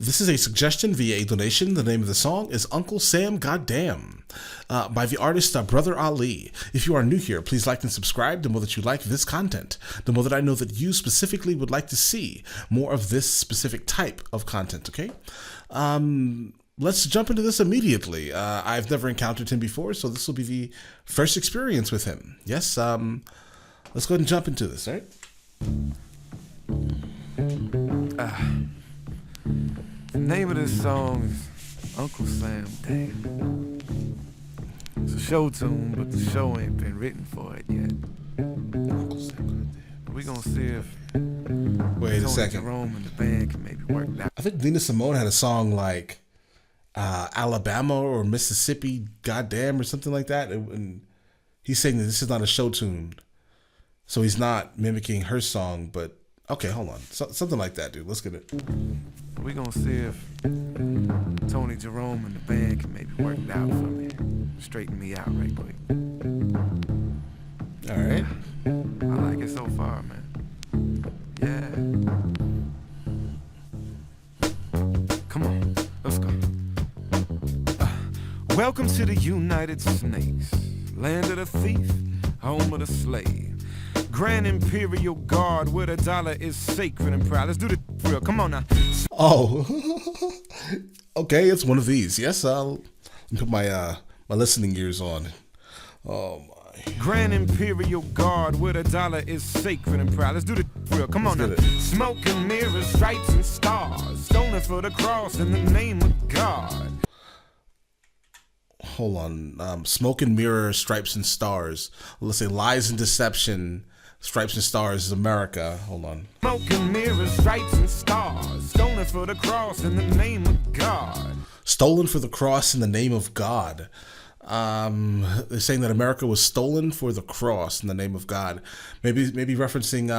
This is a suggestion via a donation. The name of the song is Uncle Sam Goddamn by the artist Brother Ali. If you are new here, please like and subscribe. The more that you like this content, the more that I know that you specifically would like to see more of this specific type of content, okay? Let's jump into this immediately. I've never encountered him before, so this will be the first experience with him. Yes, let's go ahead and jump into this, all right? The name of this song is Uncle Sam Damn. It's a show tune, but the show ain't been written for it yet. Uncle Sam Goddamn. We gonna see if Wait a second. Jerome and the band can maybe work that. I think Nina Simone had a song like Alabama or Mississippi Goddamn or something like that. And he's saying that this is not a show tune. So he's not mimicking her song, but okay, hold on. Something like that, dude. Let's get it. We gonna see if Tony Jerome and the band can maybe work it out for me. Straighten me out right quick. All right. I like it so far, man. Yeah. Come on, let's go. Welcome to the United Snakes, land of the thief, home of the slave. Grand Imperial Guard where the dollar is sacred and proud. Let's do the real. Come on now. Oh, okay. It's one of these. Yes, I'll put my my listening ears on. Oh my. Grand Imperial Guard where the dollar is sacred and proud. Let's do the real. Come on now. Smoke and mirrors, stripes and stars, stolen for the cross in the name of God. Hold on. Smoke and mirror, stripes and stars. Let's say lies and deception. Stripes and stars is America. Hold on. Smoke and mirrors, stripes and stars, stolen for the cross in the name of God. Stolen for the cross in the name of God. They're saying that America was stolen for the cross in the name of God. Maybe referencing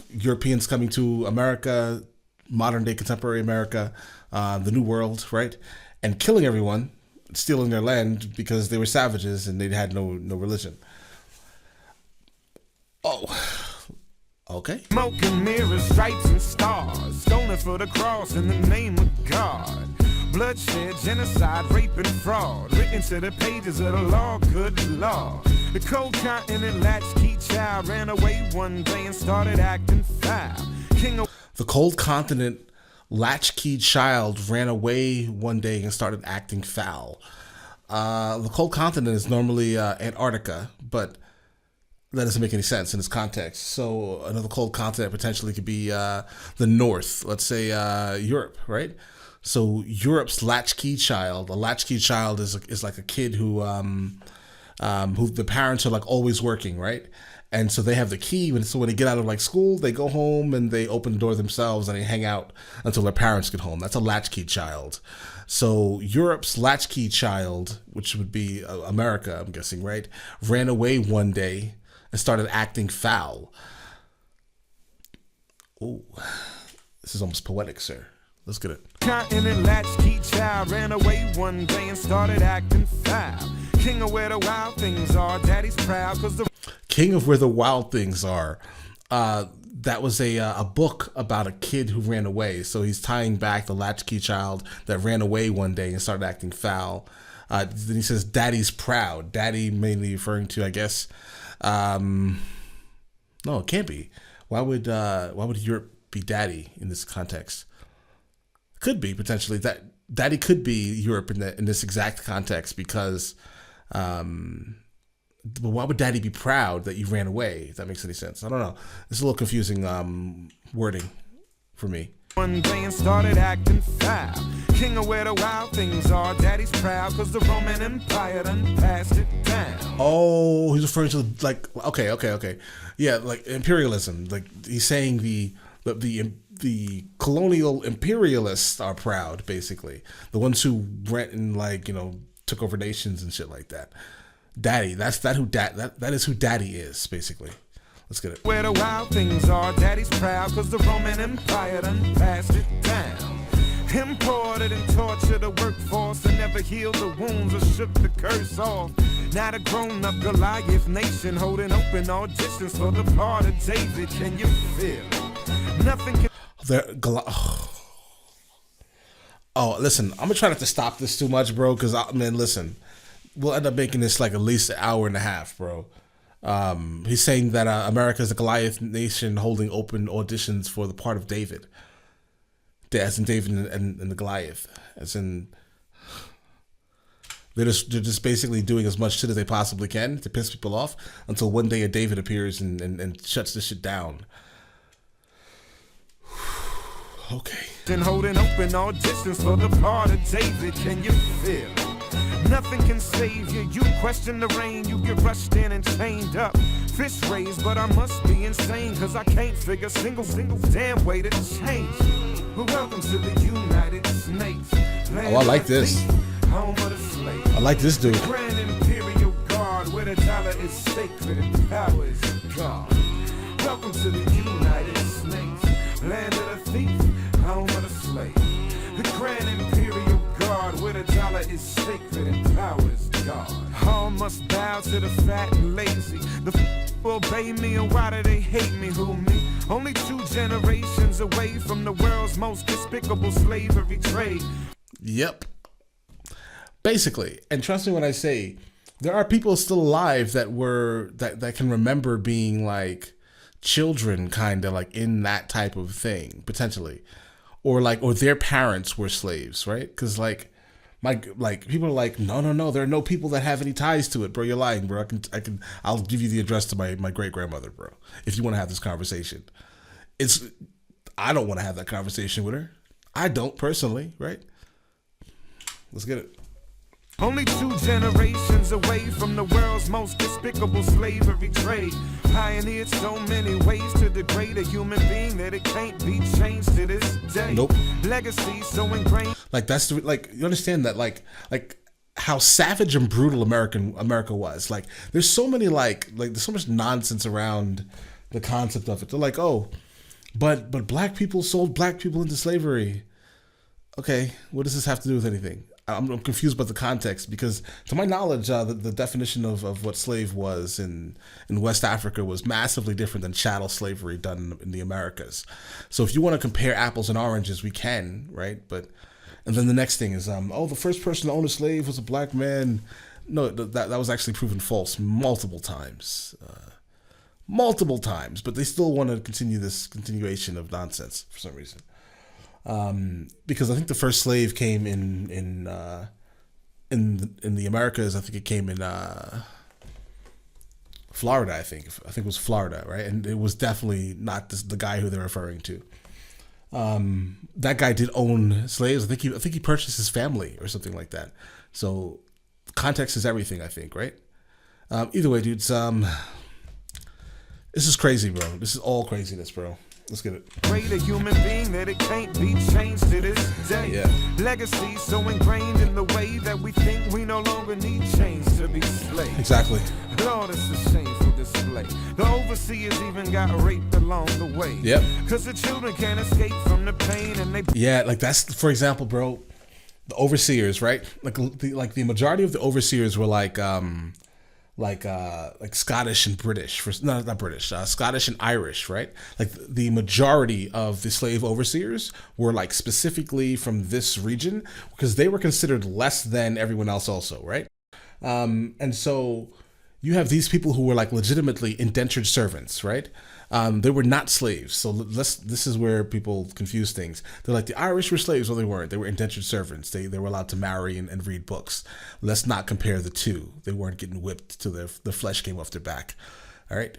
Europeans coming to America, modern day contemporary America, the New World, right? And killing everyone, stealing their land because they were savages and they had no religion. Oh, okay. Smoke and mirrors, stripes and stars, stolen for the cross in the name of God. Bloodshed, genocide, rape and fraud, written to the pages of the law, good law. The cold continent latchkey child ran away one day and started acting foul. The cold continent latchkey child ran away one day and started acting foul. The cold continent is normally Antarctica, but that doesn't make any sense in this context. So another cold continent potentially could be the North, let's say Europe, right? So Europe's latchkey child, a latchkey child is like a kid who the parents are like always working, right? And so they have the key, and so when they get out of like school, they go home and they open the door themselves and they hang out until their parents get home. That's a latchkey child. So Europe's latchkey child, which would be America, I'm guessing, right, ran away one day and started acting foul. Ooh, this is almost poetic, sir. Let's get it. Continent latchkey child ran away one day and started acting foul. King of where the wild things are, daddy's proud cause the King of Where the Wild Things Are. That was a book about a kid who ran away. So he's tying back the latchkey child that ran away one day and started acting foul. Then he says, daddy's proud. Daddy mainly referring to, I guess, no, it can't be. Why would Europe be daddy in this context? Could be potentially that daddy could be Europe in this exact context because, but why would daddy be proud that you ran away? If that makes any sense. I don't know. It's a little confusing wording for me. One day and started acting foul. King of where the wild things are, daddy's proud cause the Roman Empire done passed it down. Oh, he's referring to like okay. Yeah, like imperialism. Like he's saying the colonial imperialists are proud, basically. The ones who went and like, took over nations and shit like that. Daddy, that is who daddy is, basically. Let's get it. Where the wild things are, daddy's proud cause the Roman Empire done passed it down. Imported and tortured the workforce and never healed the wounds or shook the curse off. Now the grown-up Goliath nation holding open auditions for the part of David. Can you feel? Nothing can Oh, listen, I'm gonna try not to stop this too much, bro. Because man, listen, we'll end up making this like at least an hour and a half, bro. He's saying that America is a Goliath nation holding open auditions for the part of David, as in David and the Goliath, as in they're just basically doing as much shit as they possibly can to piss people off until one day a David appears and shuts this shit down. Okay. And holding open all distance for the part of David. Can you feel? Nothing can save you. You question the rain, you get rushed in and chained up. Fist raised, but I must be insane, cause I can't figure single damn way to change. But welcome to the United States. Oh, I like this. Home of the slave. I like this dude. The Grand Imperial Guard, where the dollar is sacred and power is God. Welcome to the United States, land of the thief, home of the slave. The Grand Imperial Guard, where the dollar is sacred and power is God. All must bow to the fat and lazy. The obey me, and why do they hate me? Who me? Only 2 generations away from the world's most despicable slavery trade. Yep. Basically, and trust me when I say, there are people still alive that can remember being like children, kind of like in that type of thing, potentially, or their parents were slaves, right? Because people are like, no, there are no people that have any ties to it, bro. You're lying, bro. I'll give you the address to my great grandmother, bro, if you want to have this conversation. I don't want to have that conversation with her. I don't personally, right? Let's get it. Only 2 generations away from the world's most despicable slavery trade. Pioneered so many ways to degrade a human being that it can't be changed to this day. Nope. Legacy so ingrained. Like that's you understand that like how savage and brutal America was. Like there's so many there's so much nonsense around the concept of it. They're like, oh, but black people sold black people into slavery. Okay, what does this have to do with anything? I'm confused about the context, because to my knowledge, the definition of what slave was in West Africa was massively different than chattel slavery done in the Americas. So if you want to compare apples and oranges, we can, right? And then the next thing is, the first person to own a slave was a black man. No, that was actually proven false multiple times. But they still want to continue this continuation of nonsense for some reason. Because I think the first slave came in the Americas. I think it came in Florida. I think it was Florida, right? And it was definitely not the guy who they're referring to. That guy did own slaves. I think he purchased his family or something like that. So context is everything, I think, right? Either way, dudes. This is crazy, bro. This is all craziness, bro. Let's get it. Great a human being that it can't be changed to this day. Yeah. Legacy so ingrained in the way that we think we no longer need change to be slaves. Exactly. Lord, it's a shameful display. The overseers even got raped along the way. Yep. Cause the children can't escape from the pain and they. Yeah, like that's, for example, bro, the overseers, right? Like the majority of the overseers were like Scottish and British, Scottish and Irish, right? Like the majority of the slave overseers were like specifically from this region, because they were considered less than everyone else also, right? And so you have these people who were like legitimately indentured servants, right? They were not slaves. So this is where people confuse things. They're like, the Irish were slaves. Well, they weren't. They were indentured servants. They were allowed to marry and read books. Let's not compare the two. They weren't getting whipped till the flesh came off their back. All right.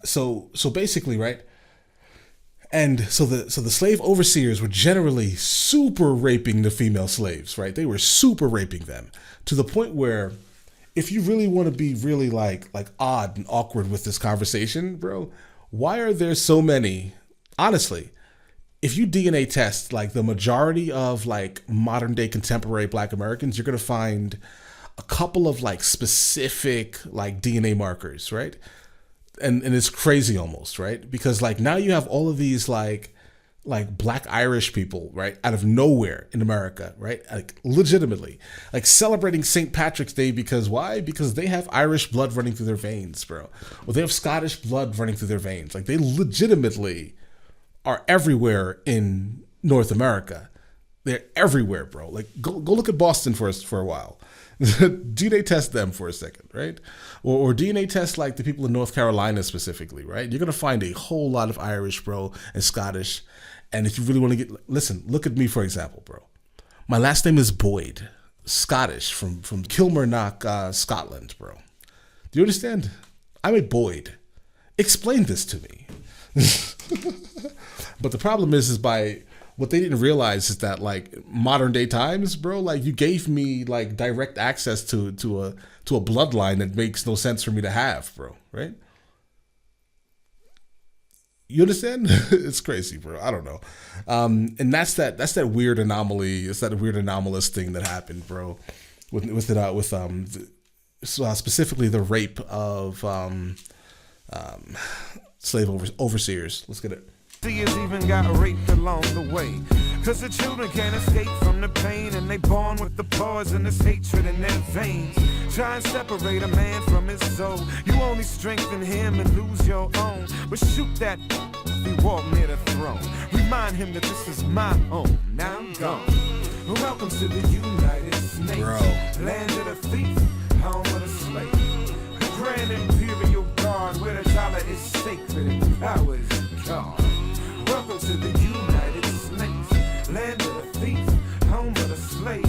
So basically, right. And so the slave overseers were generally super raping the female slaves, right? They were super raping them to the point where, if you really want to be really like odd and awkward with this conversation, bro, why are there so many? Honestly, if you DNA test like the majority of like modern day contemporary Black Americans, you're going to find a couple of like specific like DNA markers, right? And it's crazy almost, right? Because like now you have all of these like Black Irish people, right, out of nowhere in America, right, like legitimately, like celebrating St. Patrick's Day because why? Because they have Irish blood running through their veins, bro. Or they have Scottish blood running through their veins. Like they legitimately are everywhere in North America. They're everywhere, bro. Like go look at Boston for a while. DNA test them for a second, right? Or DNA test like the people in North Carolina specifically, right? You're gonna find a whole lot of Irish, bro, and Scottish. And if you really want to listen, look at me for example, bro. My last name is Boyd, Scottish, from Kilmarnock, Scotland, bro. Do you understand? I'm a Boyd. Explain this to me. But the problem is by what they didn't realize is that like modern day times, bro, like you gave me like direct access to a bloodline that makes no sense for me to have, bro, right? You understand? It's crazy, bro. I don't know. And that's that weird anomaly. It's that weird anomalous thing that happened, bro, specifically the rape of slave overseers. Let's get it. Has even got raped along the way. Cause the children can't escape from the pain, and they born with the poisonous hatred in their veins. Try and separate a man from his soul. You only strengthen him and lose your own. But shoot that if he walk near the throne. Remind him that this is my home. Now I'm gone. Welcome to the United States. Bro. Land of the thief, home of the slave. The Grand Imperial Guard, where the dollar is sacred and power is God. Welcome to the United States, land of the thief, home of the slave.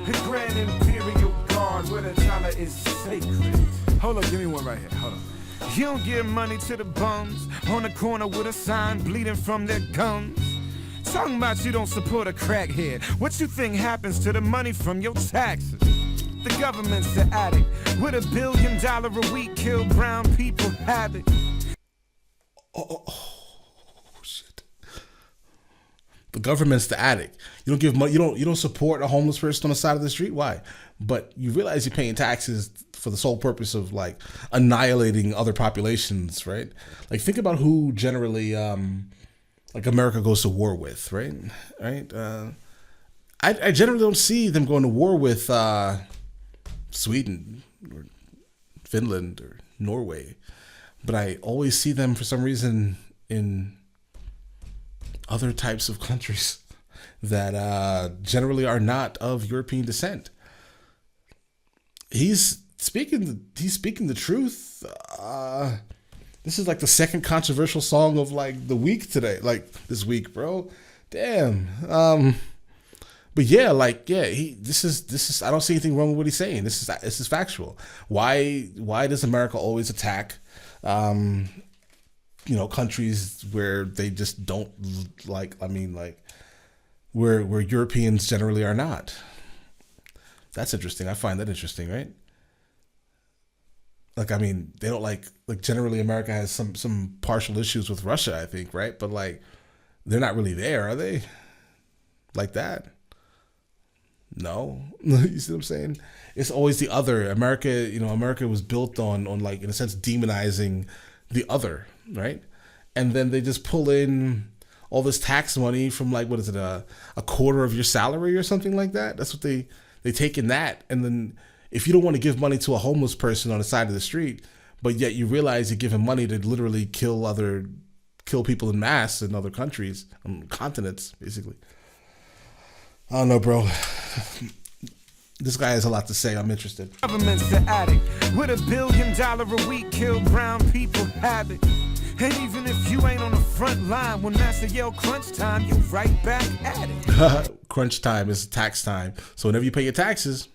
The Grand Imperial Guard, where the dollar is sacred. Hold up, give me one right here, hold up. You don't give money to the bums on the corner with a sign bleeding from their gums. Talking about you don't support a crackhead. What you think happens to the money from your taxes? The government's the addict. With $1 billion a week, kill brown people habit. Oh, shit. The government's the addict. You don't give money. You don't support a homeless person on the side of the street. Why? But you realize you're paying taxes for the sole purpose of like annihilating other populations, right? Like think about who generally like America goes to war with, right? Right? I generally don't see them going to war with Sweden or Finland or Norway, but I always see them for some reason in other types of countries that generally are not of European descent. He's speaking the truth. This is like the second controversial song of like the week today, like this week, bro. Damn. But yeah, this is I don't see anything wrong with what he's saying. This is factual. Why does America always attack countries where they just don't where Europeans generally are not? That's interesting. I find that interesting, right? Like, I mean, they don't like generally America has some partial issues with Russia, I think, right? But like, they're not really there, are they? Like that? No. You see what I'm saying? It's always the other. America was built on like, in a sense, demonizing the other, right? And then they just pull in all this tax money from like, what is it, a quarter of your salary or something like that? That's what they take in that. And then if you don't want to give money to a homeless person on the side of the street, but yet you realize you're giving money to literally kill people in mass in other countries, continents, basically. I don't know, bro. This guy has a lot to say. I'm interested. Government's the addict. With $1 billion a week, kill brown people habit. And even if you ain't on the front line, when Master yell crunch time, you right back at it. Crunch time is tax time. So whenever you pay your taxes,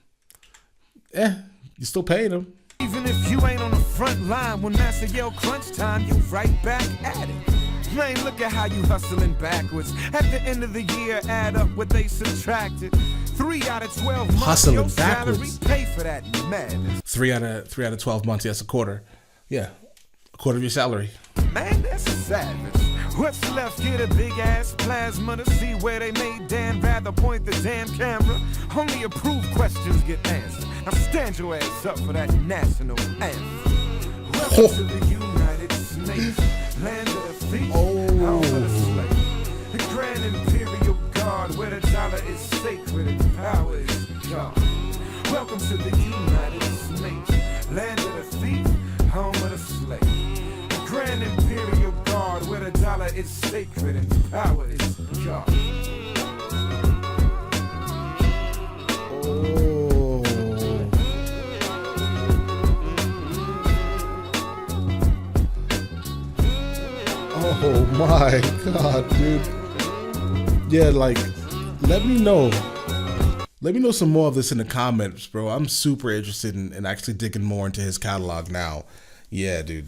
you're still paying them. Even if you ain't on the front line, when Master yell crunch time, you right back at it. Man, look at how you hustling backwards. At the end of the year, add up what they subtracted. 3 out of 12 months, hustling your backwards. salary pay for that madness. 3 out of 12 months, yes, a quarter. Yeah, a quarter of your salary. Man, that's savage. What's left? Get a big ass plasma to see where they made Dan rather point the damn camera. Only approved questions get answered. Now stand your ass up for that national anthem. Welcome to the United States, land of the thief, home of the slave. The Grand Imperial Guard, where the dollar is sacred and power is God. Welcome to the United States, land of the thief, home of the slave. The Grand Imperial Guard, where the the dollar is sacred and power is God. Oh my God, dude. Yeah, like, let me know. Let me know some more of this in the comments, bro. I'm super interested in actually digging more into his catalog now. Yeah, dude.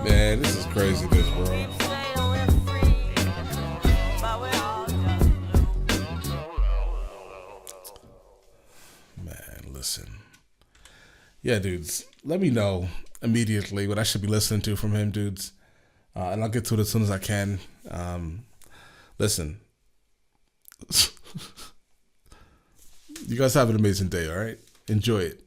Man, this is craziness, bro. Man, listen. Yeah, dudes, let me know immediately what I should be listening to from him, dudes. And I'll get to it as soon as I can. Listen. You guys have an amazing day, all right? Enjoy it.